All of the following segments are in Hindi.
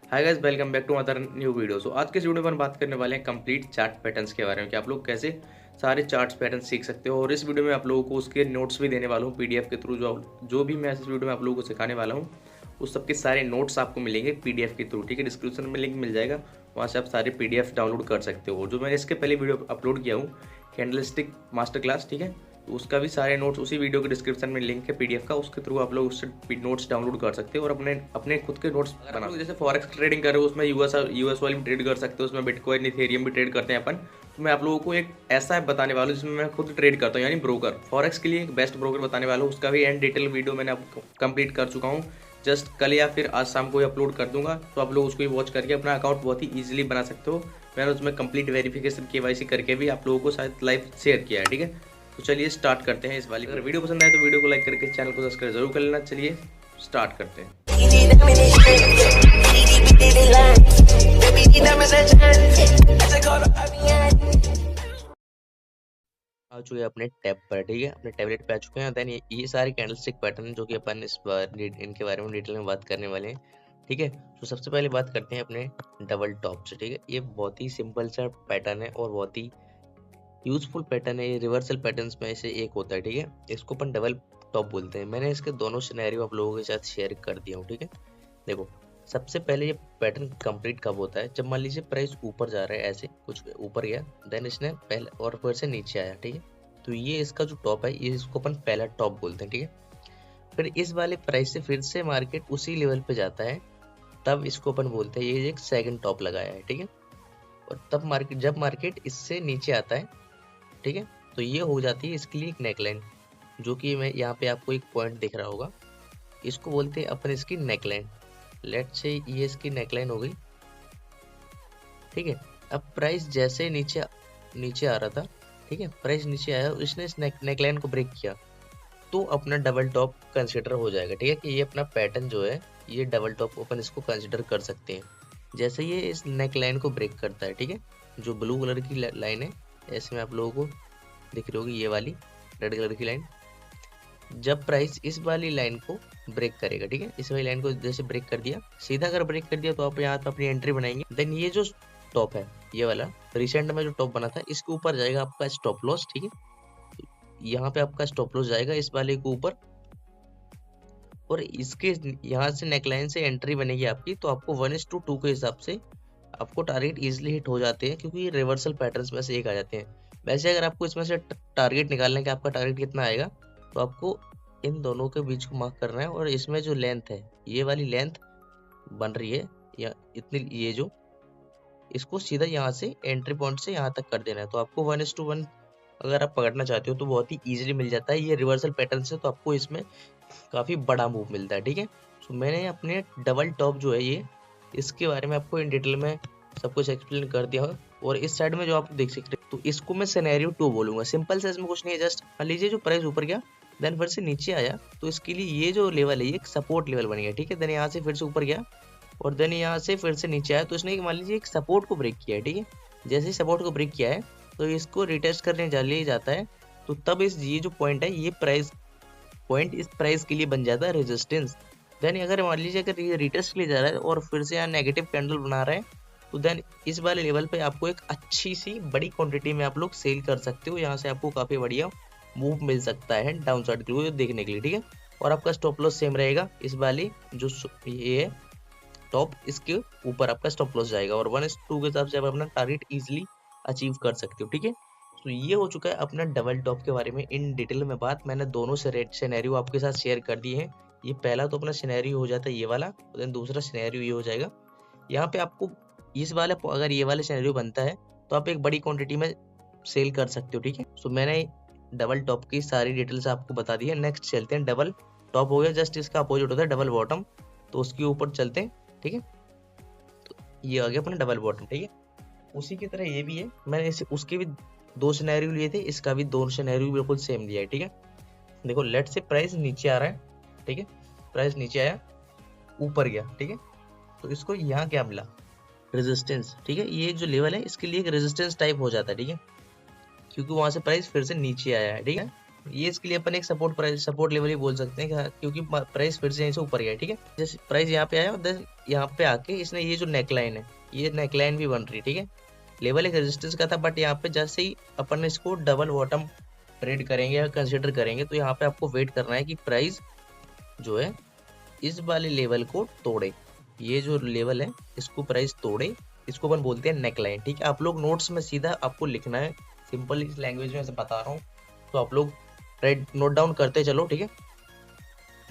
Hi guys, welcome back to other new video. आज के इस वीडियो में हम बात करने वाले हैं कंप्लीट चार्ट पैटर्न्स के बारे में कि आप लोग कैसे सारे चार्ट्स पैटर्न सीख सकते हो। और इस वीडियो में आप लोगों को उसके नोट्स भी देने वाला हूँ पीडीएफ के थ्रू। जो भी मैं इस वीडियो में आप लोगों को सिखाने वाला हूँ उस सबके सारे नोट्स आपको मिलेंगे पीडीएफ के थ्रू। ठीक है, डिस्क्रिप्शन में लिंक मिल जाएगा, वहाँ से आप सारे पीडीएफ डाउनलोड कर सकते हो। जो मैंने इसके पहले वीडियो अपलोड किया हूँ कैंडलस्टिक मास्टर क्लास, ठीक है, तो उसका भी सारे नोट्स उसी वीडियो के डिस्क्रिप्शन में लिंक है पीडीएफ का, उसके थ्रू आप लोग उससे नोट्स डाउनलोड कर सकते हो और अपने अपने खुद के नोट्स बना लो। जैसे फॉरेक्स ट्रेडिंग कर रहे हो उसमें यूएस वाली भी ट्रेड कर सकते हो, उसमें बिटकॉइन इथेरियम भी ट्रेड करते हैं अपन। तो मैं आप लोगों को एक ऐसा ऐप बताने वाला हूँ जिसमें मैं खुद ट्रेड करता हूँ, यानी ब्रोकर। फॉरेक्स के लिए एक बेस्ट ब्रोकर बताने वाला हूँ, उसका भी एंड डिटेल वीडियो मैंने आपको कंप्लीट कर चुका हूँ। जस्ट कल या फिर आज शाम को ही अपलोड कर दूंगा, तो आप लोग उसको ही वॉच करके अपना अकाउंट बहुत ही ईजिली बना सकते हो। मैंने उसमें कंप्लीट वेरिफिकेशन केवाईसी करके भी आप लोगों को शायद लाइव शेयर किया है। ठीक है, तो चलिए स्टार्ट करते हैं इस वाली। अगर वीडियो पसंद आए तो वीडियो को लाइक करके चैनल को सब्सक्राइब जरूर कर लेना। चलिए स्टार्ट करते हैं। आ चुके हैं अपने टैब पर, ठीक है, अपने टैबलेट पे आ चुके हैं। देन ये सारे कैंडलस्टिक पैटर्न जो कि अपन इस बार इनके बारे में डिटेल में बात करने वाले हैं। ठीक है, तो सबसे पहले बात करते हैं अपने डबल टॉप से। ठीक है, ये बहुत ही सिंपल सा पैटर्न है और बहुत ही यूजफुल पैटर्न है। ये रिवर्सल पैटर्न्स में से एक होता है। ठीक है, इसको अपन डबल टॉप बोलते हैं। मैंने इसके दोनों सिनेरियो आप लोगों के साथ शेयर कर दिया हूँ। ठीक है, देखो, सबसे पहले ये पैटर्न कंप्लीट कब होता है? जब मान लीजिए प्राइस ऊपर जा रहा है, ऐसे कुछ ऊपर गया, देन इसने पहले और फिर से नीचे आया। ठीक है, तो ये इसका जो टॉप है, ये इसको अपन पहला टॉप बोलते हैं। ठीक है, फिर इस वाले प्राइस से फिर से मार्केट उसी लेवल पे जाता है, तब इसको अपन बोलते हैं ये एक सेकंड टॉप लगाया है। ठीक है, और तब जब मार्केट इससे नीचे आता है, ठीक है, तो ये हो जाती है इसके लिए एक नेकलाइन, जो कि मैं यहाँ पे आपको एक पॉइंट दिख रहा होगा, इसको बोलते हैं अपन इसकी नेकलाइन। लेट से ये इसकी नेकलाइन हो गई। ठीक है, अब प्राइस जैसे नीचे नीचे आ रहा था, ठीक है, प्राइस नीचे आया, इसने इस नेकलाइन को ब्रेक किया, तो अपना डबल टॉप कंसिडर हो जाएगा। ठीक है, कि ये अपना पैटर्न जो है ये डबल टॉप अपन इसको कंसिडर कर सकते हैं। जैसे ये इस नेकलाइन को ब्रेक करता है, ठीक है, जो ब्लू कलर की लाइन है, ऐसे में आप लोगों को दिख रही होगी ये वाली रेड कलर की लाइन। जब प्राइस इस वाली लाइन को ब्रेक करेगा, ठीक है, इस वाली लाइन को जैसे ब्रेक कर दिया, सीधा अगर ब्रेक कर दिया, तो आप यहाँ पे अपनी एंट्री बनाएंगे। देन ये जो टॉप है, ये वाला रिसेंट में जो टॉप बना था, इसके ऊपर जाएगा आपका स्टॉप लॉस। ठीक है, यहाँ पे आपका स्टॉप लॉस जाएगा इस वाले के ऊपर, और इसके यहाँ से नेकलाइन से एंट्री बनेगी आपकी, तो आपको 1:2 के हिसाब से आपको टारगेट इजिली हिट हो जाते हैं, क्योंकि ये रिवर्सल पैटर्न्स में से एक आ जाते हैं। वैसे अगर आपको इसमें से टारगेट निकालना है कि आपका टारगेट कितना आएगा, तो आपको इन दोनों के बीच को मार्क करना है, और इसमें जो लेंथ है, ये वाली लेंथ बन रही है या इतनी, ये जो इसको सीधा यहाँ से एंट्री पॉइंट से यहाँ तक कर देना है। तो आपको 1:1 अगर आप पकड़ना चाहते हो तो बहुत ही इजीली मिल जाता है। ये रिवर्सल पैटर्न से, तो आपको इसमें काफ़ी बड़ा मूव मिलता है। ठीक है, तो मैंने अपने डबल टॉप जो है ये, इसके बारे में आपको इन डिटेल में सब कुछ एक्सप्लेन कर दिया है। और इस साइड में जो आप देख सकते हैं, तो इसको मैं सिनेरियो 2 बोलूंगा। सिंपल से, इसमें कुछ नहीं है, जस्ट मान लीजिए जो प्राइस ऊपर गया, देन फिर से नीचे आया, तो इसके लिए ये जो लेवल है ये एक सपोर्ट लेवल बन गया। ठीक है, देन यहाँ से फिर से ऊपर गया, और देन यहाँ से फिर से नीचे आया, तो इसने मान लीजिए एक सपोर्ट को ब्रेक किया है। ठीक है, जैसे ही सपोर्ट को ब्रेक किया है, तो इसको रिटेस्ट करने लिया जाता है, तो तब इस ये जो पॉइंट है, ये प्राइस पॉइंट इस प्राइस के लिए बन जाता है रेजिस्टेंस। देन अगर मान लीजिए अगर ये रिटेस्ट के लिए जा रहा है और फिर से यहाँ नेगेटिव कैंडल बना रहा है, तो देन इस वाले लेवल पे आपको एक अच्छी सी बड़ी क्वांटिटी में आप लोग सेल कर सकते हो। यहाँ से आपको काफ़ी बढ़िया मूव मिल सकता है डाउन साइड के लिए देखने के लिए। ठीक है, और आपका स्टॉप लॉस सेम रहेगा, इस वाली जो ये है टॉप, इसके ऊपर आपका स्टॉप लॉस जाएगा, और 1:2 के हिसाब से आप अपना टारगेट इजिली अचीव कर सकते हो। ठीक है, तो ये हो चुका है अपना डबल टॉप के बारे में इन डिटेल में बात। मैंने दोनों सिनेरियो आपके साथ शेयर कर दिए हैं। ये पहला तो अपना सिनेरियो हो जाता है ये वाला, देन दूसरा सिनेरियो ये हो जाएगा। यहाँ पे आपको इस वाले, अगर ये वाला सिनेरियो बनता है, तो आप एक बड़ी क्वांटिटी में सेल कर सकते हो। ठीक है, सो मैंने डबल टॉप की सारी डिटेल्स आपको बता दी है। नेक्स्ट चलते हैं, डबल टॉप हो गया, जस्ट इसका अपोजिट होता है डबल बॉटम, तो उसके ऊपर चलते हैं। ठीक है, तो ये आ गया अपना डबल बॉटम। ठीक है, उसी की तरह ये भी है, मैंने इसे उसके भी 2 सिनेरियो लिए थे, इसका भी 2 सिनेरियो बिल्कुल सेम लिया है। ठीक है, देखो, लेट से प्राइस नीचे आ रहा है, ठीक है, प्राइस नीचे आया, ऊपर गया, ठीक है, तो इसको यहाँ क्या मिला? रेजिस्टेंस। ठीक है, ये जो लेवल है इसके लिए एक रेजिस्टेंस टाइप हो जाता है। ठीक है, क्योंकि वहां से प्राइस फिर से नीचे आया है। ठीक है, ये इसके लिए अपन एक सपोर्ट लेवल ही बोल सकते हैं क्योंकि प्राइस फिर से यहीं से ऊपर गया, ठीक है। जैसे प्राइस यहाँ पे आया, देन यहाँ पे आके इसने ये जो नेकलाइन है, ये नेकलाइन भी बन रही है, ठीक है। लेवल एक रेजिस्टेंस का था, बट यहाँ पे जैसे ही अपन इसको डबल बॉटम ट्रेड करेंगे या कंसिडर करेंगे, तो यहाँ पे आपको वेट करना है कि प्राइस जो है इस वाले लेवल को तोड़े। ये जो लेवल है इसको प्राइस तोड़े, इसको अपन बोलते हैं नेकलाइन, ठीक है। आप लोग नोट्स में सीधा आपको लिखना है, सिंपल इस लैंग्वेज में ऐसे बता रहा हूँ, तो आप लोग नोट डाउन करते चलो, ठीक है।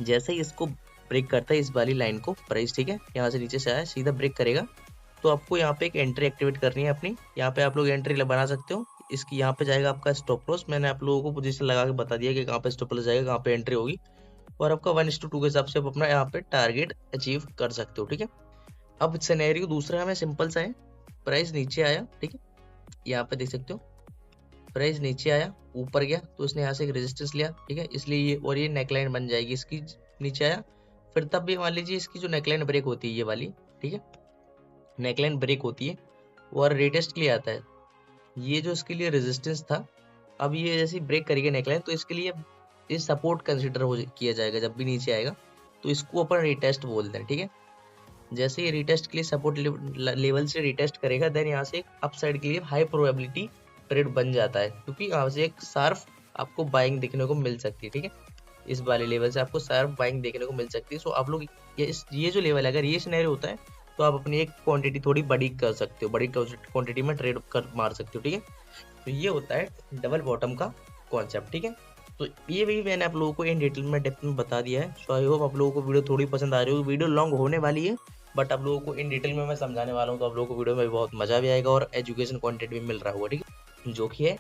जैसे ही इसको ब्रेक करता है इस वाली लाइन को प्राइस, ठीक है, यहाँ से नीचे से आया सीधा ब्रेक करेगा, तो आपको यहाँ पे एक एंट्री एक्टिवेट करनी है अपनी। यहाँ पे आप लोग एंट्री बना सकते हो। इसकी यहाँ पे जाएगा आपका स्टॉप लॉस, मैंने आप लोगों को पोजीशन लगा के बता दिया कि कहाँ पे स्टॉप लॉस जाएगा, कहाँ पे एंट्री होगी, और आपका 1:2 के हिसाब से आप अपना यहाँ पे टारगेट अचीव कर सकते हो, ठीक है। अब सिनेरियो दूसरा हमें सिंपल सा है, प्राइस नीचे आया, ठीक है, यहाँ पे देख सकते हो प्राइस नीचे आया, ऊपर गया, तो इसने यहाँ से एक रेजिस्टेंस लिया, ठीक है, इसलिए ये और ये नेकलाइन बन जाएगी इसकी। नीचे आया, फिर तब भी मान लीजिए इसकी जो नेकलाइन ब्रेक होती है ये वाली, ठीक है, नेकलाइन ब्रेक होती है और रिटेस्ट के लिए आता है, ये जो इसके लिए रेजिस्टेंस था, अब ये जैसे ब्रेक करेगा नेकलाइन, तो इसके लिए ये सपोर्ट कंसिडर किया जाएगा। जब भी नीचे आएगा तो इसको अपन रिटेस्ट बोलते हैं, ठीक है। जैसे ये रिटेस्ट के लिए सपोर्ट लेवल से रिटेस्ट करेगा, देन यहाँ से एक अपसाइड के लिए हाई प्रोबेबिलिटी ट्रेड बन जाता है, क्योंकि यहाँ से एक शार्प आपको बाइंग देखने को मिल सकती है, ठीक है। इस वाले लेवल से आपको शार्प बाइंग देखने को मिल सकती है। सो आप लोग ये जो लेवल है, अगर ये सिनेरियो होता है तो आप अपनी एक क्वांटिटी थोड़ी बड़ी कर सकते हो, बड़ी क्वांटिटी में ट्रेड कर मार सकते हो, ठीक है। तो ये होता है डबल बॉटम का कॉन्सेप्ट, ठीक है। तो ये भी मैंने आप लोगों को इन डिटेल में डेप्थ में बता दिया है। सो आई होप आप लोगों को वीडियो थोड़ी पसंद आ रही होगी। वीडियो लॉन्ग होने वाली है, बट आप लोगों को इन डिटेल में मैं समझाने वाला हूँ, तो आप लोगों को वीडियो में बहुत मजा भी आएगा और एजुकेशन कंटेंट भी मिल रहा होगा, ठीक है, जो कि है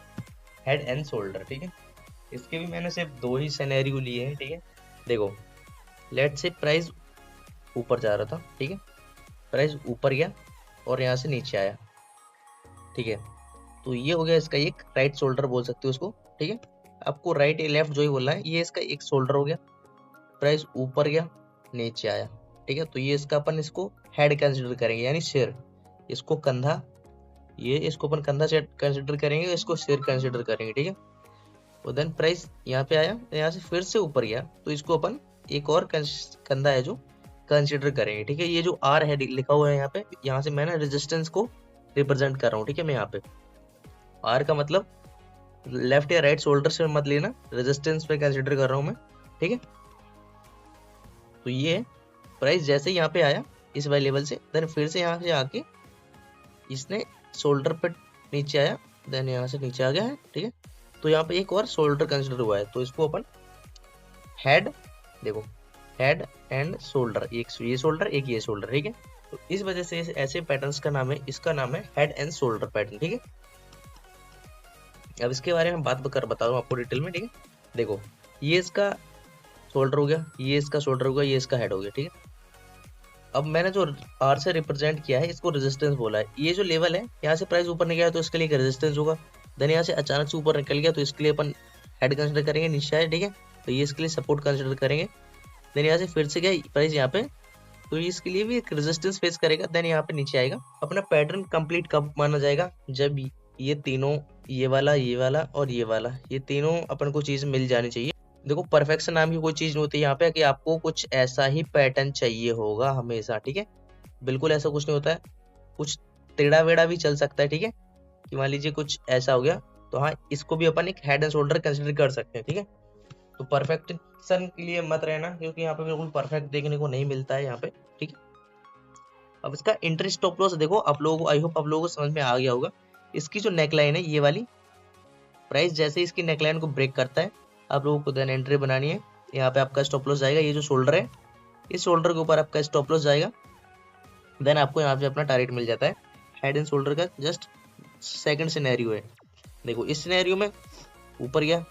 हेड एंड शोल्डर, ठीक है। इसके भी मैंने सिर्फ 2 ही सिनेरियो लिए हैं, ठीक है। देखो, लेट से प्राइस ऊपर जा रहा था, ठीक है, प्राइस ऊपर गया और यहाँ से नीचे आया, ठीक है, तो ये हो गया इसका एक राइट शोल्डर बोल सकते हो उसको, ठीक है। आपको राइट या लेफ्ट जो ही बोलना है, ये इसका एक शोल्डर हो गया, प्राइस ऊपर गया नीचे आया, ठीक है, तो ये इसका अपन इसको हेड कंसिडर करेंगे, यानी सिर, इसको कंधा, ये इसको अपन कंधा से कंसिडर करेंगे, इसको सिर कंसिडर करेंगे, ठीक है। और देन प्राइस यहाँ पे आया, यहाँ से फिर से ऊपर गया, तो इसको अपन एक और कंधा है जो कंसिडर करेंगे, ठीक है। ये जो आर है लिखा हुआ है यहाँ पे, यहाँ से मैंने रेजिस्टेंस को रिप्रेजेंट कर रहा हूँ, ठीक है। मैं यहाँ पे आर का मतलब लेफ्ट या राइट शोल्डर से मत लेना, रेजिस्टेंस पे कंसिडर कर रहा हूँ मैं, ठीक है। तो ये प्राइस जैसे यहाँ पे आया इस वाले लेवल से, देन फिर से यहाँ से आके इसने शोल्डर पे नीचे आया, देन यहाँ से नीचे आ गया है, ठीक है। तो यहाँ पे एक और शोल्डर कंसिडर हुआ है, तो इसको अपन हेड, देखो हेड एंड शोल्डर, एक ये शोल्डर एक ये शोल्डर, ठीक है। तो इस वजह से ऐसे पैटर्न्स का नाम है, इसका नाम है हेड एंड शोल्डर पैटर्न, ठीक है। अब इसके बारे में बात बता रहा हूँ आपको डिटेल में, ठीक है। देखो, ये इसका शोल्डर हो गया, ये इसका शोल्डर हो गया, ये इसका हेड हो गया, ठीक है। अब मैंने जो आर से रिप्रेजेंट किया है, इसको रेजिस्टेंस बोला है। ये जो लेवल है, यहाँ से प्राइस ऊपर नहीं गया तो इसके लिए रेजिस्टेंस होगा, देन यहाँ से अचानक से ऊपर निकल गया तो इसके लिए अपन हेड कंसिडर करेंगे, नीचे है, ठीक है, तो ये इसके लिए सपोर्ट कंसिडर करेंगे। देन यहाँ से फिर से गया प्राइस यहाँ पे, तो इसके लिए भी एक रेजिस्टेंस फेस करेगा, देन यहाँ पे नीचे आएगा। अपना पैटर्न कंप्लीट कब माना जाएगा, जब ये तीनों, ये वाला और ये वाला, ये तीनों अपन को चीज मिल जानी चाहिए। देखो, परफेक्शन नाम की कोई चीज नहीं होती यहाँ पे कि आपको कुछ ऐसा ही पैटर्न चाहिए होगा हमेशा, ठीक है, बिल्कुल ऐसा कुछ नहीं होता है। कुछ टेढ़ा वेढ़ा भी चल सकता है, ठीक है, कि मान लीजिए कुछ ऐसा हो गया, तो हाँ, इसको भी अपन एक हेड एंड शोल्डर कंसिडर कर सकते हैं, ठीक है। तो परफेक्शन के लिए मत रहना, क्योंकि यहाँ पे बिल्कुल परफेक्ट देखने को नहीं मिलता है यहाँ पे, ठीक है। अब इसका एंट्री स्टॉप लॉस देखो, आप लोगों को, आई होप आप लोगों को समझ में आ गया होगा। इसकी जो नेकलाइन है ये वाली, प्राइस जैसे इसकी नेकलाइन को ब्रेक करता है, आप लोगों को देन एंट्री बनानी है। यहाँ पे आपका स्टॉप लॉस जाएगा, ये जो शोल्डर है, इस शोल्डर के ऊपर आपका स्टॉप लॉस जाएगा, देन आपको यहाँ पे अपना टारगेट मिल जाता है। हेड एंड शोल्डर का जस्ट सेकंड सिनेरियो है। देखो, इस सिनेरियो में ऊपर गया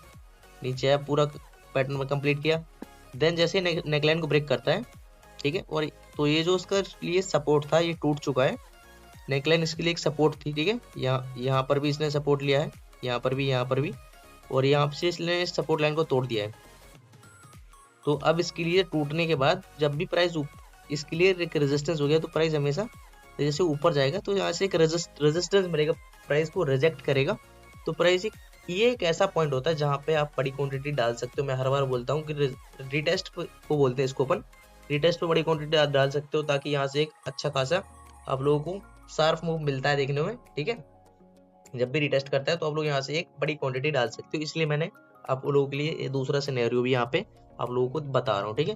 नीचे आया, पूरा पैटर्न में कंप्लीट किया, देन जैसे नेकलाइन को ब्रेक करता है, ठीक है, और तो ये जो उसका लिए सपोर्ट था ये टूट चुका है। नेकलाइन इसके लिए एक सपोर्ट थी, ठीक है, यहाँ पर भी इसने सपोर्ट लिया है, यहाँ पर भी, और यहाँ से इसने सपोर्ट लाइन को तोड़ दिया है। तो अब इसके लिए टूटने के बाद जब भी प्राइस इसके लिए एक रेजिस्टेंस हो गया, तो प्राइस हमेशा जैसे ऊपर जाएगा तो यहाँ से एक रेजिस्टेंस मिलेगा, प्राइस को रिजेक्ट करेगा, तो प्राइस एक ये एक ऐसा पॉइंट होता है जहाँ पे आप बड़ी क्वांटिटी डाल सकते हो। मैं हर बार बोलता हूँ कि रिटेस्ट को बोलते हैं इसको अपन, रिटेस्ट पे बड़ी क्वांटिटी डाल सकते हो ताकि यहाँ से एक अच्छा खासा आप लोगों को शार्प मूव मिलता है देखने में, ठीक है। जब भी रिटेस्ट करता है तो आप लोग यहाँ से एक बड़ी क्वांटिटी डाल सकते हो, इसलिए मैंने आप लोगों के लिए ये दूसरा सिनेरियो भी यहाँ पे आप लोगों को बता रहा हूँ, ठीक है।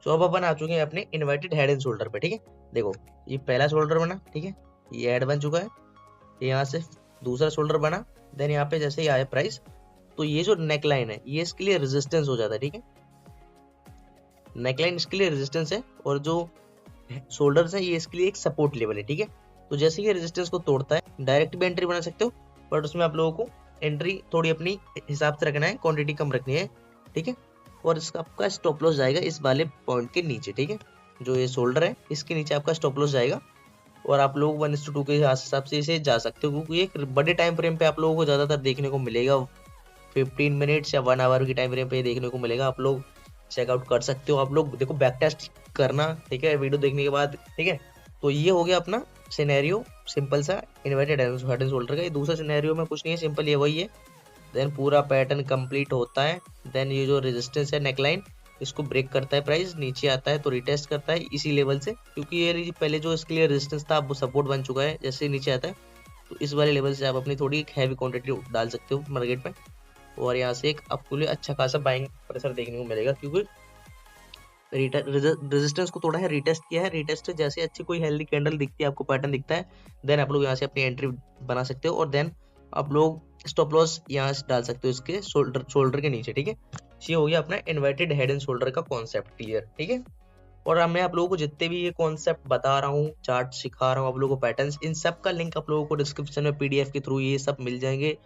तो अब अपन आ चुके हैं अपने इन्वर्टेड हेड एंड शोल्डर पे, ठीक है। देखो ये पहला शोल्डर बना, ठीक है, ये हेड बन चुका है, यहाँ से दूसरा शोल्डर बना, देन यहाँ पे जैसे ही आया प्राइस तो ये जो नेकलाइन है ये इसके लिए रेजिस्टेंस हो जाता है, ठीक है। नेकलाइन इसके लिए रेजिस्टेंस है और जो शोल्डर्स है ये इसके लिए एक सपोर्ट लेवल है, ठीक है। तो जैसे ये रेजिस्टेंस को तोड़ता है डायरेक्ट भी एंट्री बना सकते हो, बट उसमें आप लोगों को एंट्री थोड़ी अपनी हिसाब से रखना है, क्वांटिटी कम रखनी है, ठीक है। और इसका आपका स्टॉप लॉस जाएगा इस वाले पॉइंट के नीचे, ठीक है। जो ये शोल्डर है इसके नीचे आपका स्टॉप लॉस जाएगा और आप लोग 1:2 के हिसाब से इसे जा सकते हो, क्योंकि एक बड़े टाइम फ्रेम पे आप लोगों को ज्यादातर देखने को मिलेगा 15 मिनट्स या 1 आवर की टाइम फ्रेम पे देखने को मिलेगा। आप लोग चेकआउट कर सकते हो, आप लोग देखो बैक टेस्ट करना, ठीक है, वीडियो देखने के बाद, ठीक है। तो ये हो गया अपना सिनेरियो सिंपल सा इन्वर्टेड हेड एंड शोल्डर का। ये दूसरा सिनेरियो में कुछ नहीं है, सिंपल ये वही है। देन पूरा पैटर्न कंप्लीट होता है, देन ये जो रेजिस्टेंस है नेकलाइन इसको ब्रेक करता है, प्राइस नीचे आता है तो रिटेस्ट करता है इसी लेवल से, क्योंकि ये पहले जो इसके लिए रेजिस्टेंस था वो सपोर्ट बन चुका है। जैसे ही नीचे आता है तो इस वाले लेवल से आप अपनी थोड़ी हैवी क्वांटिटी डाल सकते हो मार्केट में और यहाँ से एक आपको लिए अच्छा खासा बाइंग प्रेशर देखने को मिलेगा, क्योंकि रेजिस्टेंस को थोड़ा है रिटेस्ट किया है। रिटेस्ट जैसे अच्छी कोई हेल्दी कैंडल दिखती है, आपको पैटर्न दिखता है, देन आप लोग यहाँ से अपनी एंट्री बना सकते हो और देन आप लोग स्टॉप लॉस यहाँ से डाल सकते हो इसके शोल्डर के नीचे, ठीक है। ये हो गया अपना इन्वर्टेड हेड एंड शोल्डर का कॉन्सेप्ट क्लियर, ठीक है। और अब मैं आप लोगों को जितने भी ये कॉन्सेप्ट बता रहा हूँ, चार्ट सिखा रहा हूँ आप लोगों को, पैटर्न्स, इन सब का लिंक आप लोगों को डिस्क्रिप्शन में पीडीएफ के थ्रू ये सब मिल जाएंगे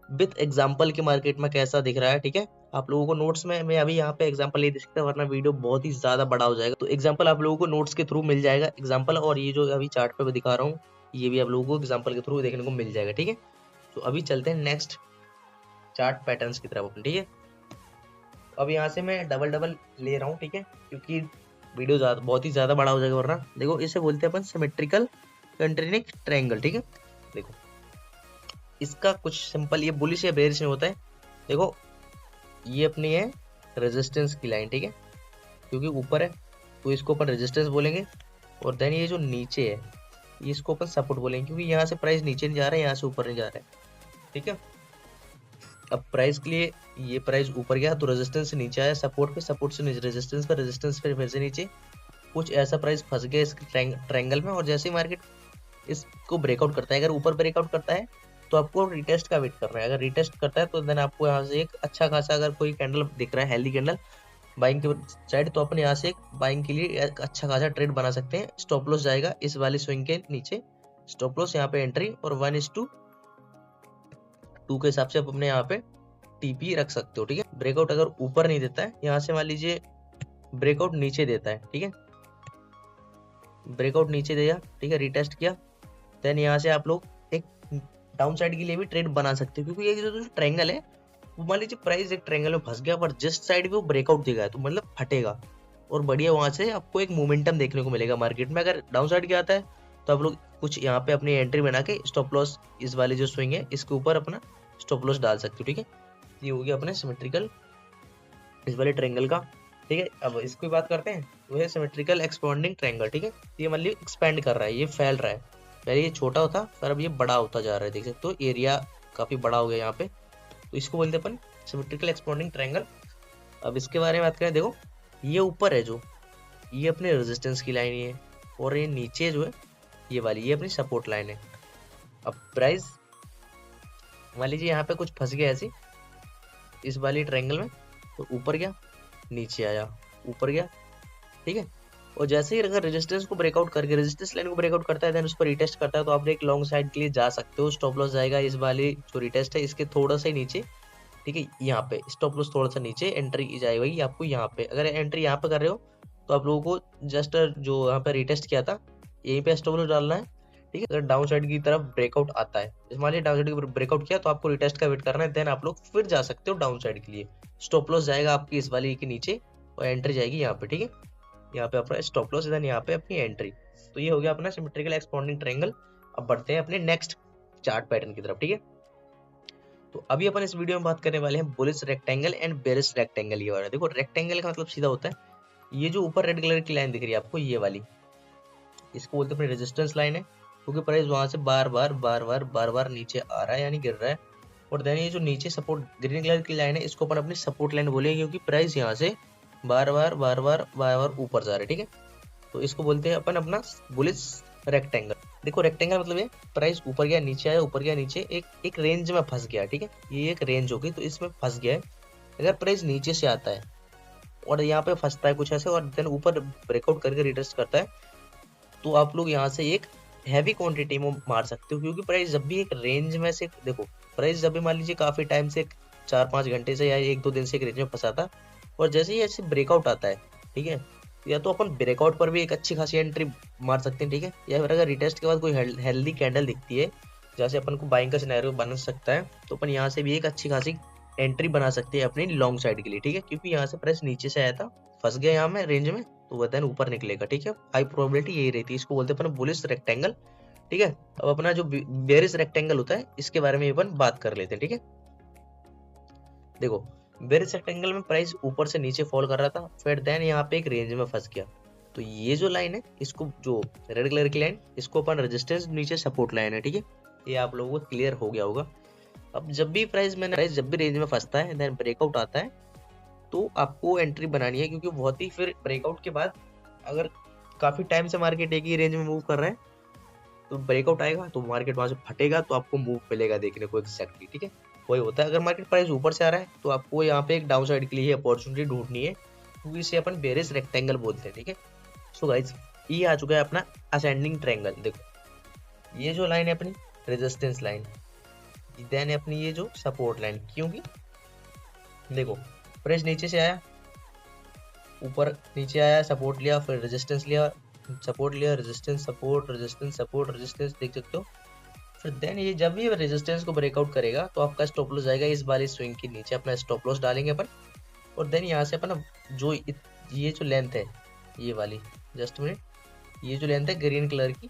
विथ एग्जाम्पल के मार्केट में कैसा दिख रहा है, ठीक है। आप लोगों को नोट्स में मैं अभी यहाँ पे एग्जांपल नहीं दे सकता वरना वीडियो बहुत ही ज्यादा बड़ा हो जाएगा, तो एग्जांपल आप लोगों को नोट्स के थ्रू मिल जाएगा एग्जांपल, और ये जो अभी चार्ट पे दिखा रहा हूँ ये भी आप लोगों को एग्जांपल के थ्रू देखने को मिल जाएगा, ठीक है। तो अभी चलते हैं नेक्स्ट चार्ट पैटर्न्स की तरफ अपन, ठीक है। अब यहाँ से मैं डबल ले रहा हूँ, ठीक है, क्योंकि वीडियो बहुत ही ज्यादा बड़ा हो जाएगा वरना। देखो इसे बोलते हैं अपन सिमेट्रिकल कंट्रीनिक ट्रायंगल, ठीक है। देखो इसका कुछ सिंपल ये बुलिश या बेयरिश में होता है। देखो ये अपनी है रेजिस्टेंस की लाइन, ठीक है, क्योंकि ऊपर है तो इसको अपन रेजिस्टेंस बोलेंगे, और देन ये जो नीचे है ये इसको अपन सपोर्ट बोलेंगे, क्योंकि यहाँ से प्राइस नीचे नहीं जा रहा है, यहाँ से ऊपर नहीं जा रहा है, ठीक है। अब प्राइस के लिए ये प्राइस ऊपर गया तो रेजिस्टेंस से नीचे आया सपोर्ट पे, सपोर्ट से नीचे रेजिस्टेंस पे, रेजिस्टेंस पे फिर से नीचे, कुछ ऐसा प्राइस फंस गया इस ट्रायंगल में। और जैसे ही मार्केट इसको ब्रेकआउट करता है, अगर ऊपर ब्रेकआउट करता है तो आपको रिटेस्ट का वेट करना है, अगर रिटेस्ट करता है तो देन आपको यहाँ से एक अच्छा खासा अगर कोई कैंडल दिख रहा है हेल्दी कैंडल बाइंग के साइड, तो अपन यहाँ से एक बाइंग के लिए एक अच्छा खासा ट्रेड बना सकते हैं। स्टॉप लॉस जाएगा इस वाली स्विंग के नीचे, स्टॉप लॉस यहाँ पे एंट्री, और 1:2 के हिसाब से आप अपने यहाँ पे टीपी रख सकते हो, ठीक है। ब्रेकआउट अगर ऊपर नहीं देता है, यहाँ से मान लीजिए ब्रेकआउट नीचे देता है, ठीक है, ब्रेकआउट नीचे दिया, ठीक है, रिटेस्ट किया, देन यहाँ से आप लोग एक डाउन साइड के लिए भी ट्रेड बना सकते हो, क्योंकि ये जो ट्रायंगल है वो मान लीजिए प्राइस एक ट्रायंगल में फंस गया पर जिस साइड भी वो ब्रेकआउट देगा तो मतलब फटेगा और बढ़िया वहां से आपको एक मोमेंटम देखने को मिलेगा मार्केट में। अगर डाउन साइड क्या आता है तो आप लोग कुछ यहाँ पे अपनी एंट्री बना के स्टॉप लॉस इस वाले जो स्विंग है इसके ऊपर अपना स्टॉप लॉस डाल सकते हो, ठीक है। ये हो गया अपने सिमेट्रिकल इस वाले ट्रायंगल का, ठीक है। अब इसकी बात करते हैं, वो है सिमेट्रिकल एक्सपांडिंग ट्रायंगल, ठीक है। ये मतलब एक्सपेंड कर रहा है, ये फैल रहा है, पहले ये छोटा था पर अब ये बड़ा होता जा रहा है, देख सकते हो एरिया काफी बड़ा हो गया यहाँ पे, तो इसको बोलते हैं अपन सिमेट्रिकल एक्सपांडिंग ट्रायंगल। अब इसके बारे में बात करें, देखो ये ऊपर है जो ये अपने रेजिस्टेंस की लाइन है, और ये नीचे जो है ये वाली ये अपनी सपोर्ट लाइन है। अब प्राइस मान लीजिए यहाँ पे कुछ फंस गया ऐसी इस वाली ट्रायंगल में, तो ऊपर गया नीचे आया ऊपर गया, ठीक है। और जैसे ही अगर रेजिस्टेंस को ब्रेकआउट करके रेजिस्टेंस लाइन को ब्रेकआउट करता है देन उस पर रिटेस्ट करता है, तो आप एक लॉन्ग साइड के लिए जा सकते हो। स्टॉप लॉस जाएगा इस वाली जो रिटेस्ट है इसके थोड़ा सा ही नीचे, ठीक है, यहाँ पे स्टॉप लॉस थोड़ा सा नीचे, एंट्री जाएगी आपको यहाँ पे। अगर एंट्री यहाँ पे कर रहे हो तो आप लोगों को जस्ट जो यहाँ पे रिटेस्ट किया था यहीं पे स्टॉप लॉस डालना है, ठीक है। अगर डाउन साइड की तरफ ब्रेकआउट आता है, मान लीजिए डाउन साइड की ब्रेकआउट किया तो आपको रिटेस्ट का वेट करना है, देन आप लोग फिर जा सकते हो डाउन साइड के लिए। स्टॉप लॉस जाएगा आपकी इस वाली के नीचे और एंट्री जाएगी यहाँ पे, ठीक है। यहाँ पे अपना स्टॉप लॉस, देन यहाँ पे अपनी एंट्री। तो ये हो गया अपना सिमेट्रिकल एक्सपांडिंग ट्रायंगल। अब बढ़ते हैं अपने नेक्स्ट चार्ट पैटर्न की तरफ, ठीक है। तो अभी अपन इस वीडियो में बात करने वाले हैं bullish rectangle and bearish rectangle ये वाला। देखो रेक्टेंगल का मतलब सीधा होता है ये जो ऊपर रेड कलर की लाइन दिख रही है आपको ये वाली, इसको बोलते हैं अपनी रेजिस्टेंस लाइन है, क्योंकि प्राइस वहां से बार बार नीचे आ रहा है यानी गिर रहा है। और देन ये जो नीचे सपोर्ट ग्रीन कलर की लाइन है इसको अपन अपनी सपोर्ट लाइन बोलेंगे, क्योंकि प्राइस यहाँ से बार बार ऊपर जा रहा है। ठीक है, तो इसको बोलते हैं अपन अपना बुलिश रेक्टेंगल। देखो रेक्टेंगल मतलब ये प्राइस ऊपर गया नीचे आया, ऊपर गया नीचे, एक रेंज में फंस गया। ठीक है, ये एक रेंज होगी तो इसमें फंस गया है। अगर प्राइस नीचे से आता है और यहाँ पे फंसता है कुछ ऐसे और देन ऊपर ब्रेकआउट करके रिटेस्ट करता है, तो आप लोग यहाँ से एक हैवी क्वांटिटी में मार सकते हो, क्योंकि प्राइस जब भी एक रेंज में से, देखो प्राइस जब भी मान लीजिए काफी टाइम से 4-5 घंटे से या 1-2 दिन से एक रेंज में फंसा था और जैसे ही ऐसे ब्रेकआउट आता है, ठीक है, या तो अपन ब्रेकआउट पर भी एक अच्छी खासी एंट्री मार सकते हैं। ठीक है, या फिर अगर रिटेस्ट के बाद कोई हेल्दी कैंडल दिखती है जैसे अपन को बाइंग का सिनेरियो बन सकता है, तो अपन यहाँ से भी एक अच्छी खासी एंट्री बना सकते हैं अपनी लॉन्ग साइड के लिए। ठीक है, क्योंकि यहाँ से प्राइस नीचे से आया था, फंस गया यहाँ में रेंज में, तो वह देन ऊपर निकलेगा। ठीक है, हाई प्रोबेबिलिटी यही रहती है, इसको बोलते हैं अपन बुलिश रेक्टेंगल। ठीक है, अब अपना जो बेरिश रेक्टेंगल होता है इसके बारे में अपन बात कर लेते हैं। ठीक है, देखो बेरिश रेक्टेंगल में प्राइस ऊपर से नीचे फॉल कर रहा था, फिर देन यहाँ पे एक रेंज में फंस गया। तो ये जो लाइन है इसको, जो रेड कलर की लाइन, इसको अपन रेजिस्टेंस, नीचे सपोर्ट लाइन है। ठीक है, ये आप लोगों को क्लियर हो गया होगा। अब जब भी प्राइस जब भी रेंज में फंसता है देन ब्रेकआउट आता है, तो आपको एंट्री बनानी है, क्योंकि बहुत ही फिर ब्रेकआउट के बाद अगर काफी टाइम से मार्केट एक ही रेंज में मूव कर रहा है तो ब्रेकआउट आएगा तो मार्केट वहां से फटेगा, तो आपको मूव मिलेगा देखने को एग्जैक्टली। ठीक है, वही होता है। अगर मार्केट प्राइस ऊपर से आ रहा है तो आपको यहाँ पे एक डाउन साइड के लिए अपॉर्चुनिटी ढूंढनी है, क्योंकि इसे अपन बेरिश रेक्टेंगल बोलते हैं। ठीक है, सो गाइस ये आ चुका है अपना असेंडिंग ट्रायंगल। देखो ये जो लाइन है अपनी रेजिस्टेंस लाइन, देन है अपनी ये जो सपोर्ट लाइन, क्योंकि देखो प्राइस नीचे से आया, ऊपर नीचे आया, सपोर्ट लिया, फिर रेजिस्टेंस लिया, सपोर्ट लिया, resistance support, resistance support, resistance, देख सकते हो। फिर देन ये जब ये रेजिस्टेंस को ब्रेकआउट करेगा तो आपका स्टॉप लॉस जाएगा इस वाली स्विंग के नीचे, अपना स्टॉप लॉस डालेंगे अपन। और देन यहाँ से अपन जो ये जो लेंथ है ये वाली, जस्ट मिनट, ये जो लेंथ है ग्रीन कलर की,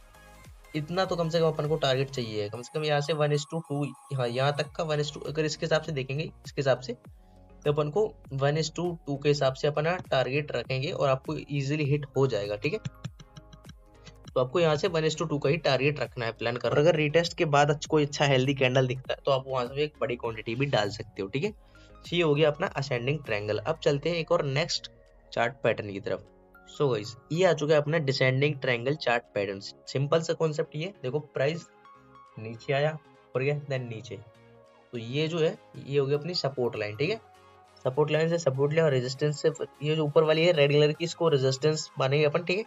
इतना तो कम से कम अपन को टारगेट चाहिए, कम से कम यहाँ से 1:2, हाँ यहाँ तक का 1:2, अगर इसके हिसाब से देखेंगे इसके हिसाब से, तो अपन को 1:2 के हिसाब से अपना टारगेट रखेंगे और आपको इजीली हिट हो जाएगा। ठीक है, तो आपको यहाँ से 1:2 का ही टारगेट रखना है, प्लान कर। और अगर रिटेस्ट के बाद कोई अच्छा हेल्दी कैंडल दिखता है तो आप वहां से एक बड़ी क्वांटिटी भी डाल सकते हो। ठीक है, ये हो गया अपना असेंडिंग ट्रायंगल। अब चलते हैं एक और नेक्स्ट चार्ट पैटर्न की तरफ। सो गाइस ये आ चुका है अपना descending triangle chart pattern. Simple सा कॉन्सेप्ट ये, देखो प्राइस नीचे आया, ऊपर गया, देन नीचे, तो ये जो है ये हो गया अपनी सपोर्ट लाइन। ठीक है, सपोर्ट लाइन से सपोर्ट लिया और रेजिस्टेंस से, ये जो ऊपर वाली है रेड कलर की, इसको रेजिस्टेंस मानेंगे अपन। ठीक है,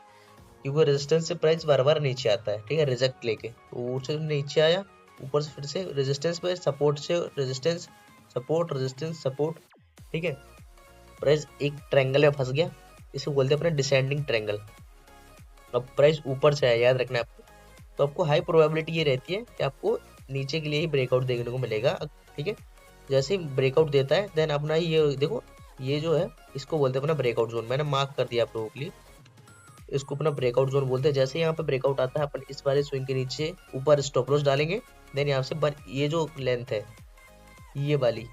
क्योंकि रेजिस्टेंस से प्राइस बार बार नीचे आता है। ठीक है, रिजेक्ट लेके, तो ऊपर से नीचे आया, ऊपर से फिर से रेजिस्टेंस पे, सपोर्ट से रेजिस्टेंस, सपोर्ट, रेजिस्टेंस, सपोर्ट। ठीक है, प्राइस एक ट्रायंगल में फंस गया, इसको बोलते हैं अपने डिसेंडिंग ट्रायंगल। अब प्राइस ऊपर से आया, याद रखना है आपको, तो आपको हाई प्रोबेबिलिटी ये रहती है कि आपको नीचे के लिए ही ब्रेकआउट देखने को मिलेगा। ठीक है, जैसे ही ब्रेकआउट देता है देन अपना ये देखो, ये जो है इसको बोलते हैं अपना ब्रेकआउट जोन, मैंने मार्क कर दिया आप लोगों के लिए, इसको अपना ब्रेकआउट जोन बोलते हैं। जैसे यहाँ पे ब्रेकआउट आता है अपन इस वाले स्विंग के नीचे ऊपर स्टॉप लॉस डालेंगे, देन यहाँ से ये जो लेंथ है ये वाली,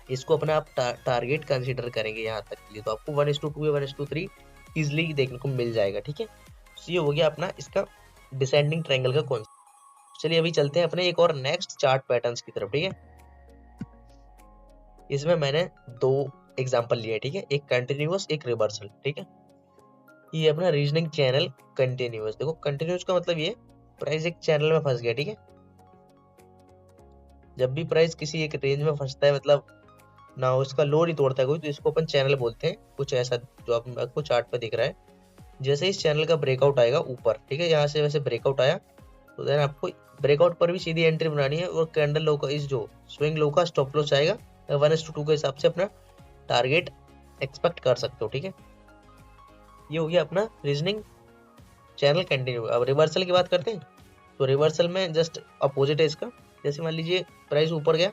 इसको अपना आप टारगेट कंसीडर करेंगे यहाँ तक के लिए, तो आपको 1:2 या 1:3 इजिली देखने को मिल जाएगा। ठीक है, तो ये हो गया अपना इसका डिसेंडिंग ट्रायंगल का कॉन्सेप्ट। चलिए अभी चलते हैं अपने एक और नेक्स्ट चार्ट पैटर्न्स की तरफ। ठीक है, इसमें मैंने 2 एग्जांपल लिए। ठीक है, एक कंटिन्यूअस, एक रिवर्सल। ठीक है, ये अपना रीजनिंग चैनल कंटिन्यूअस। देखो कंटिन्यूअस का मतलब ये प्राइस एक चैनल में फंस गया। ठीक है, जब भी प्राइस किसी एक रेंज में फंसता है, मतलब ना उसका लो नहीं तोड़ता है कोई, तो इसको अपन चैनल बोलते हैं, कुछ ऐसा जो आपको चार्ट पे दिख रहा है। जैसे इस चैनल का ब्रेकआउट आएगा ऊपर, ठीक है, यहाँ से वैसे ब्रेकआउट आया, तो देन आपको ब्रेकआउट पर भी सीधी एंट्री बनानी है और कैंडल लो का, इस जो स्विंग लो का स्टॉप लॉस आएगा 1:2 के हिसाब से अपना टारगेट एक्सपेक्ट कर सकते हो। ठीक है, ये हो गया अपना रीजनिंग चैनल कंटिन्यू। अब रिवर्सल की बात करते हैं, तो रिवर्सल में जस्ट अपोजिट है इसका। जैसे मान लीजिए प्राइस ऊपर गया,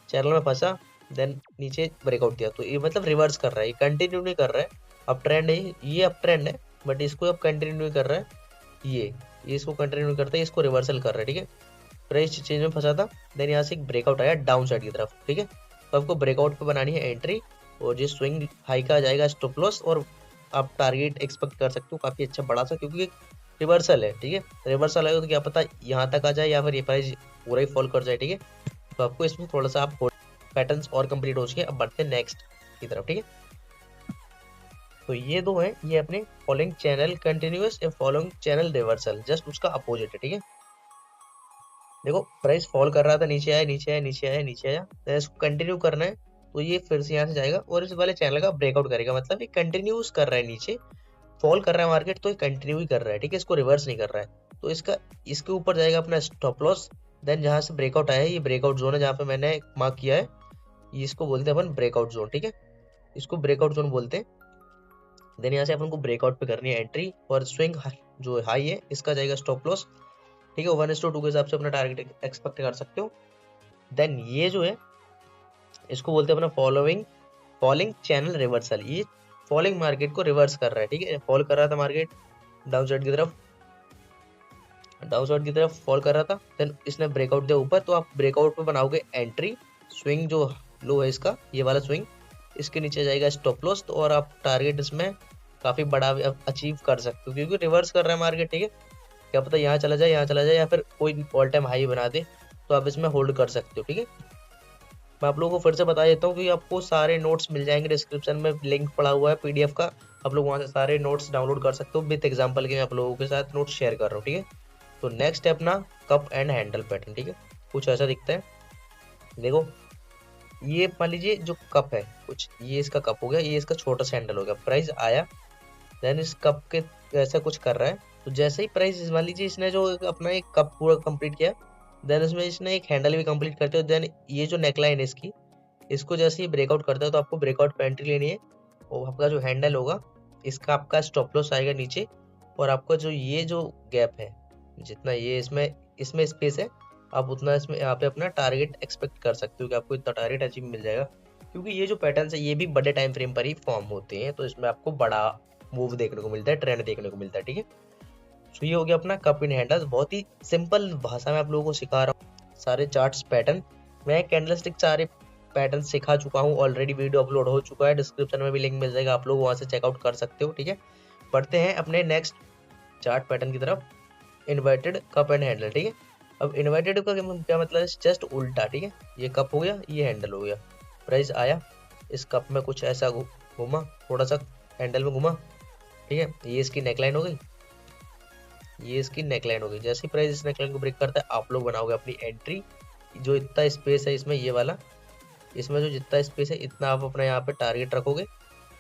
चैनल में फंसा, देन नीचे ब्रेकआउट दिया, तो ये मतलब रिवर्स कर रहा है, ये कंटिन्यू नहीं कर रहा है। अप ट्रेंड है, ये अप ट्रेंड है, बट इसको अब कंटिन्यू नहीं कर रहा है, ये इसको कंटिन्यू करता है, इसको रिवर्सल कर रहा है। ठीक है, प्राइस चेंज में फंसा था, देन यहाँ से एक ब्रेकआउट आया डाउन साइड की तरफ, ठीक है। तो आपको ब्रेकआउट पे बनानी है एंट्री, और जो स्विंग हाई का आ जाएगा स्टॉप लॉस, और आप टारगेट एक्सपेक्ट कर सकते हो काफी अच्छा बड़ा सा, क्योंकि रिवर्सल है, ठीक है। रिवर्सल आएगा तो क्या पता यहाँ तक आ जाए या फिर ये प्राइस पूरा ही फॉल कर जाए, ठीक है। तो आपको इसमें थोड़ा सा आप पैटर्न्स और कंप्लीट हो चुके हैं, अब बढ़ते हैं नेक्स्ट की तरफ, ठीक है। तो ये दो हैं, ये अपने फॉलोइंग चैनल कंटिन्यूअस या फॉलोइंग चैनल रिवर्सल, जस्ट उसका अपोजिट है, ठीक है। देखो प्राइस फॉल कर रहा था, नीचे आया नीचे आया नीचे आया नीचे आया, तो इसको कंटिन्यू करना है, तो ये फिर से यहाँ से जाएगा और इस वाले चैनल का ब्रेकआउट करेगा, मतलब ये कंटिन्यूस कर रहा है, नीचे फॉल कर रहा है मार्केट तो ये कंटिन्यू ही कर रहा है, ठीक है, इसको रिवर्स नहीं कर रहा है। तो इसका इसके ऊपर जाएगा अपना स्टॉप लॉस, देन जहां से ब्रेकआउट आया है, ये ब्रेकआउट जोन है जहां पे मैंने मार्क किया है, ये इसको बोलते हैं अपन ब्रेकआउट जोन, ठीक है, इसको ब्रेकआउट जोन बोलते हैं। देन यहाँ से अपन को ब्रेकआउट पे करनी है एंट्री, और स्विंग जो हाई है इसका जाएगा स्टॉप लॉस, ठीक है, 1:2 के हिसाब से अपना टारगेट एक्सपेक्ट कर सकते हो। देन ये जो है इसको बोलते हैं अपना फॉलोइंग चैनल रिवर्सल, ये फॉलिंग मार्केट को रिवर्स कर रहा है, ठीक है। फॉल कर रहा था मार्केट डाउन साइड की तरफ फॉल कर रहा था, देन इसने ब्रेकआउट दिया ऊपर, तो आप ब्रेकआउट पे बनाओगे एंट्री, स्विंग जो लो है इसका ये वाला स्विंग, इसके नीचे जाएगा स्टॉप लॉस, तो और आप टारगेट इसमें काफी बड़ा अचीव कर सकते हो, क्योंकि रिवर्स कर रहा है मार्केट, ठीक है। क्या पता यहाँ चला जाए या फिर कोई ऑल टाइम हाई बना दे, तो आप इसमें होल्ड कर सकते हो, ठीक है। मैं आप लोगों को फिर से बता देता हूँ कि आपको सारे नोट्स मिल जाएंगे डिस्क्रिप्शन में, लिंक पड़ा हुआ है पीडीएफ का, आप लोग वहाँ से सारे नोट्स डाउनलोड कर सकते हो, विद एग्जांपल के मैं आप लोगों के साथ नोट्स शेयर कर रहा हूँ, ठीक है। तो नेक्स्ट है अपना कप एंड हैंडल पैटर्न, ठीक है, कुछ ऐसा दिखता है। देखो ये मान लीजिए जो कप है कुछ, ये इसका कप हो गया, ये इसका छोटा सा हैंडल हो गया, प्राइस आया, देन इस कप के ऐसा कुछ कर रहा है, तो जैसे ही प्राइस मान लीजिए इसने जो अपना एक कप पूरा कंप्लीट किया, देन इसमें इसने एक हैंडल भी कंप्लीट करते हो, देन ये जो नेकलाइन है इसकी, इसको जैसे ही ब्रेकआउट करता है तो आपको ब्रेकआउट पे एंट्री लेनी है, और आपका जो हैंडल होगा इसका आपका स्टॉप लॉस आएगा नीचे, और आपका जो ये जो गैप है, जितना ये इसमें इसमें स्पेस है, आप उतना इसमें यहाँ पे अपना टारगेट एक्सपेक्ट कर सकते हो कि आपको इतना टारगेट अचीव मिल जाएगा, क्योंकि ये जो पैटर्न है ये भी बड़े टाइम फ्रेम पर ही फॉर्म होते हैं, तो इसमें आपको बड़ा मूव देखने को मिलता है, ट्रेंड देखने को मिलता है, ठीक है। सो ये हो गया अपना कप इन हैंडल्स, बहुत ही सिंपल भाषा में आप लोगों को सिखा रहा हूँ सारे चार्ट्स पैटर्न। मैं कैंडलस्टिक सारे पैटर्न सिखा चुका हूँ ऑलरेडी, वीडियो अपलोड हो चुका है, डिस्क्रिप्शन में भी लिंक मिल जाएगा, आप लोग वहां से चेकआउट कर सकते हो, ठीक है। बढ़ते हैं अपने नेक्स्ट चार्ट पैटर्न की तरफ, इन्वर्टेड कप एंड हैंडल, ठीक है। अब इन्वर्टेड का क्या मतलब है, जस्ट उल्टा, ठीक है, ये कप हो गया ये हैंडल हो गया, प्राइस आया इस कप में कुछ ऐसा घूमा, थोड़ा सा हैंडल में घुमा, ठीक है, ये इसकी नेकलाइन हो गई, ये इसकी नेकलाइन हो गई, जैसे ही प्राइस इस नेकलाइन को ब्रेक करता है आप लोग बनाओगे अपनी एंट्री, जो इतना स्पेस है इसमें ये वाला, इसमें जो जितना स्पेस है इतना आप अपना यहाँ पे टारगेट रखोगे,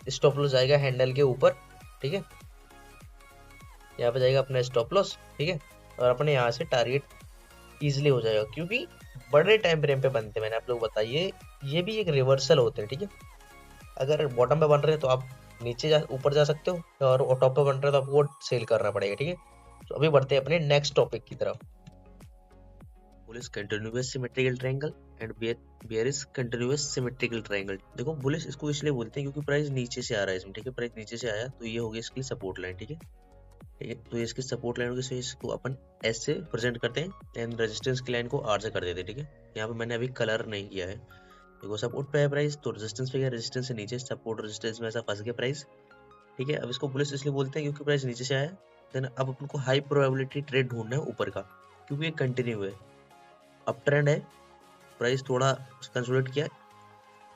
स्टॉप लॉस जाएगा हैंडल के ऊपर, ठीक है, यहाँ पे जाएगा अपना स्टॉप लॉस, ठीक है, और अपने यहाँ से टारगेट इजिली हो जाएगा, क्योंकि बड़े टाइम फ्रेम पे बनते हैं, मैंने आप लोग बताइए ये भी एक रिवर्सल होते हैं, ठीक है। अगर बॉटम पे बन रहे हैं तो आप नीचे ऊपर जा सकते हो, और टॉप पे बन रहे हैं तो आपको सेल करना पड़ेगा, ठीक है। तो अभी बढ़ते हैं अपने नेक्स्ट टॉपिक की तरफ। Bullish continuous symmetrical triangle and bearish continuous symmetrical triangle. देखो बुलिश इसको इसलिए बोलते हैं क्योंकि प्राइस नीचे से आ रहा है इसमें, ठीक है, प्राइस नीचे से आया तो ये हो गया इसकी सपोर्ट लाइन, ठीक है, ठीक है, तो इसकी सपोर्ट लाइन होगी, इसको अपन एस से प्रेजेंट करते हैं, एंड रेजिस्टेंस की लाइन को आर से कर देते हैं, ठीक है। यहाँ पे मैंने अभी कलर नहीं किया है, देखो सपोर्ट पे है प्राइस तो रेजिस्टेंस पे गया, रेजिस्टेंस से नीचे सपोर्ट रेजिस्टेंस में ऐसा फंस गया प्राइस, ठीक है। अब इसको बुलिश इसलिए बोलते हैं क्योंकि प्राइस नीचे से आया, देन अब अपन को हाई प्रोबेबिलिटी ट्रेड ढूंढना है ऊपर का, क्योंकि ये कंटिन्यू है, अप ट्रेंड है, प्राइस थोड़ा कंसोलिडेट किया,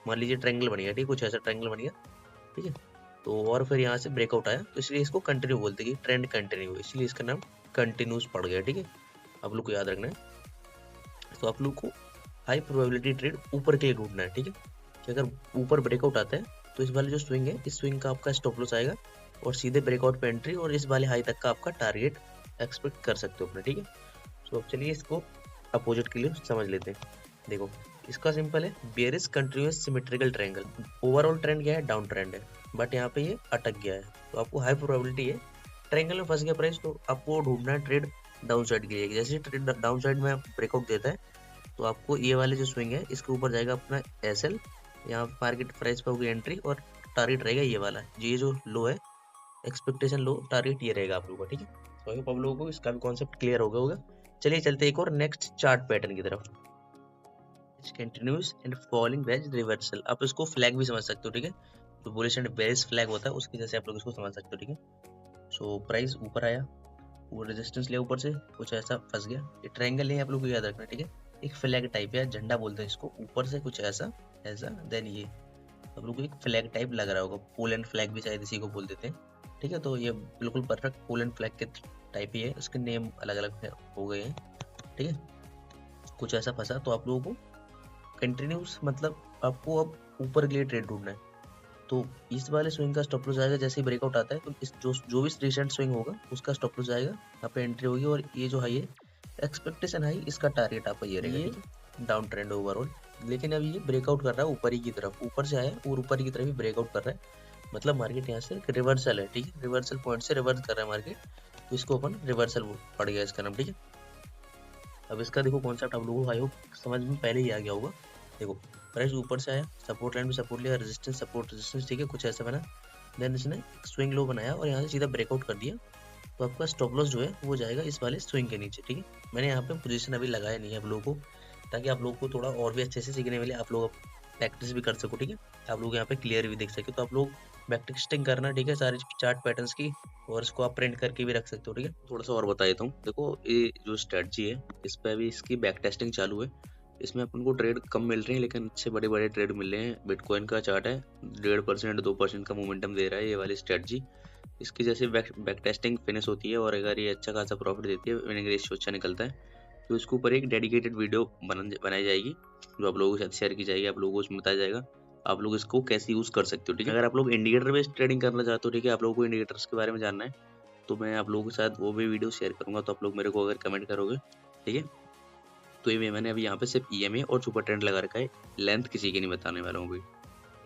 मान लीजिए ट्रायंगल बन गया, ठीक, कुछ ऐसा ट्रायंगल बन गया, ठीक है, तो और फिर यहाँ से ब्रेकआउट आया, तो इसलिए इसको कंटिन्यू बोलते हैं कि ट्रेंड कंटिन्यू, इसलिए इसका नाम कंटिन्यूस पड़ गया, ठीक है। आप लोग को याद रखना है, तो आप लोग को हाई प्रोबेबिलिटी ट्रेड ऊपर के लिए ढूंढना है, ठीक है, कि अगर ऊपर ब्रेकआउट आता है तो इस वाले जो स्विंग है इस स्विंग का आपका स्टॉप लॉस आएगा, और सीधे ब्रेकआउट पे एंट्री, और इस वाले हाई तक का आपका टारगेट एक्सपेक्ट कर सकते हो अपने, ठीक है। तो अब चलिए इसको अपोजिट के लिए समझ लेते हैं। देखो इसका सिंपल है, bearish continuous symmetrical triangle, overall trend क्या है, डाउन ट्रेंड है, बट यहाँ पे ये अटक गया है, तो आपको हाई प्रोबेबिलिटी है, ट्रायंगल में फंस गया प्राइस, तो आपको ढूंढना है ट्रेड डाउन साइड के लिए, जैसे ट्रेड डाउन साइड में ब्रेकआउट देता है तो आपको ये वाले जो स्विंग है इसके ऊपर जाएगा अपना एस एल, यहाँ मार्केट प्राइस पे होगी एंट्री, और टारगेट रहेगा ये वाला, ये जो लो है एक्सपेक्टेशन लो, टारगेट ये रहेगा आप लोगों का, ठीक है। तो आप लोगों को इसका भी कॉन्सेप्ट क्लियर हो गया होगा। चलिए चलते एक और नेक्स्ट चार्ट पैटर्न की तरफ। Continuous and falling veg reversal, आप इसको फ्लैग भी समझ सकते हो, ठीक है, जो बुलिश एंड बेरिश फ्लैग होता है उसकी जैसे आप लोग इसको समझ सकते हो, ठीक है। सो प्राइस ऊपर आया, वो रेजिस्टेंस लिया ऊपर से, कुछ ऐसा फंस गया। ये ट्रायंगल है, आप लोग को याद रखना, ठीक है, एक फ्लैग टाइप है, झंडा बोलते हैं इसको, ऊपर से कुछ ऐसा ऐसा, देन ये आप लोग को एक फ्लैग टाइप लग रहा होगा, पोलैंड फ्लैग भी शायद इसी को बोल देते हैं, ठीक है। तो ये बिल्कुल परफेक्ट पोलैंड फ्लैग के टाइप ही है, उसके नेम अलग अलग हो गए हैं, ठीक है। कुछ ऐसा फंसा तो आप लोगों को कंटिन्यूस मतलब आपको अब ऊपर के लिए ट्रेड ढूंढना है। तो इस वाले स्विंग का स्टॉप लॉस आएगा, जैसे ही ब्रेकआउट आता है तो इस जो भी रिसेंट स्विंग होगा उसका स्टॉप लॉस आएगा, यहाँ पे एंट्री होगी, और ये जो हाई है एक्सपेक्टेशन हाई, इसका टारगेट आपका ये रहेगा, ठीक है, डाउन ट्रेंड ओवरऑल। लेकिन अब ये ब्रेकआउट कर रहा है ऊपर ही की तरफ, ऊपर से आया और ऊपर की तरफ ही ब्रेकआउट कर रहा है, मतलब मार्केट यहाँ से रिवर्सल है, ठीक है, रिवर्सल पॉइंट से रिवर्स कर रहा है मार्केट, तो इसको अपन रिवर्सल पड़ गया इसका नाम, ठीक है। अब इसका देखो कॉन्सेप्ट आप लोगों को आई होप समझ में पहले ही आ गया होगा। देखो प्राइस ऊपर से आया, सपोर्ट लाइन भी सपोर्ट लिया, रेजिस्टेंस सपोर्ट रेजिस्टेंस, ठीक है, कुछ ऐसा बना, देन इसने स्विंग लो बनाया और यहाँ से सीधा ब्रेकआउट कर दिया, तो आपका स्टॉप लॉस जो है वो जाएगा इस वाले स्विंग के नीचे, ठीक है। मैंने यहाँ पे पोजीशन अभी लगाया नहीं है आप लोगों को, ताकि आप लोगों को थोड़ा और भी अच्छे से सीखने मिले, आप लोग प्रैक्टिस भी कर सको, ठीक है, आप लोग यहाँ पे क्लियर भी देख सके, तो आप लोग बैक टेस्टिंग करना, ठीक है, सारे चार्ट पैटर्न्स की, और इसको आप प्रिंट करके भी रख सकते हो, ठीक है। थोड़ा सा और बता देता हूँ, देखो ये जो स्ट्रेटजी है इस पर अभी इसकी बैक टेस्टिंग चालू है, इसमें अपन को ट्रेड कम मिल रहे हैं लेकिन अच्छे बड़े बड़े ट्रेड मिल रहे हैं। बिटकॉइन का चार्ट है 1.5% 2% का मोमेंटम दे रहा है ये वाली स्ट्रेटजी, इसकी जैसे बैक टेस्टिंग फिनिश होती है और अगर ये अच्छा खासा प्रॉफिट देती है, विनिंग रेशियो अच्छा निकलता है, तो इसके ऊपर एक डेडिकेटेड वीडियो बनाई जाएगी, जो आप लोगों के साथ शेयर की जाएगी, आप लोगों को उसमें बताया जाएगा आप लोग इसको कैसे यूज कर सकते हो, ठीक है। अगर आप लोग इंडिकेटर बेस्ड ट्रेडिंग करना चाहते हो, ठीक है, आप लोगों को इंडिकेटर्स के बारे में जानना है, तो मैं आप लोगों के साथ वो भी वीडियो शेयर करूंगा, तो आप लोग मेरे को अगर कमेंट करोगे, ठीक है। तो ये मैंने अभी यहाँ पे सिर्फ EMA और सुपर ट्रेंड लगा रखा है, लेंथ किसी की नहीं बताने वाला हूँ,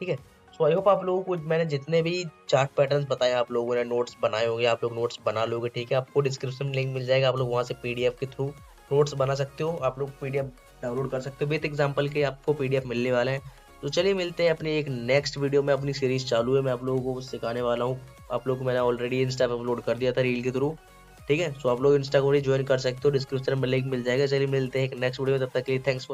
ठीक है। सो आई होप आप लोगों को मैंने जितने भी चार्ट पैटर्न्स बताए, आप लोगों ने नोट्स बनाए होंगे, आप लोग नोट्स बना लोगे, ठीक है, आपको डिस्क्रिप्शन में लिंक मिल जाएगा, आप लोग वहाँ से PDF के थ्रू नोट्स बना सकते हो, आप लोग PDF डाउनलोड कर सकते हो, विद एग्जाम्पल के आपको PDF मिलने वाले हैं। तो चलिए मिलते हैं अपनी एक नेक्स्ट वीडियो में, अपनी सीरीज चालू है, मैं आप लोगों को सिखाने वाला हूँ, आप लोग को मैंने ऑलरेडी इंस्टा पे अपलोड कर दिया था रील के थ्रू, ठीक है। सो आप लोग इंस्टा को ज्वाइन कर सकते हो, डिस्क्रिप्शन में लिंक मिल जाएगा। चलिए मिलते हैं एक नेक्स्ट वीडियो में, तब तक के लिए थैंक्स।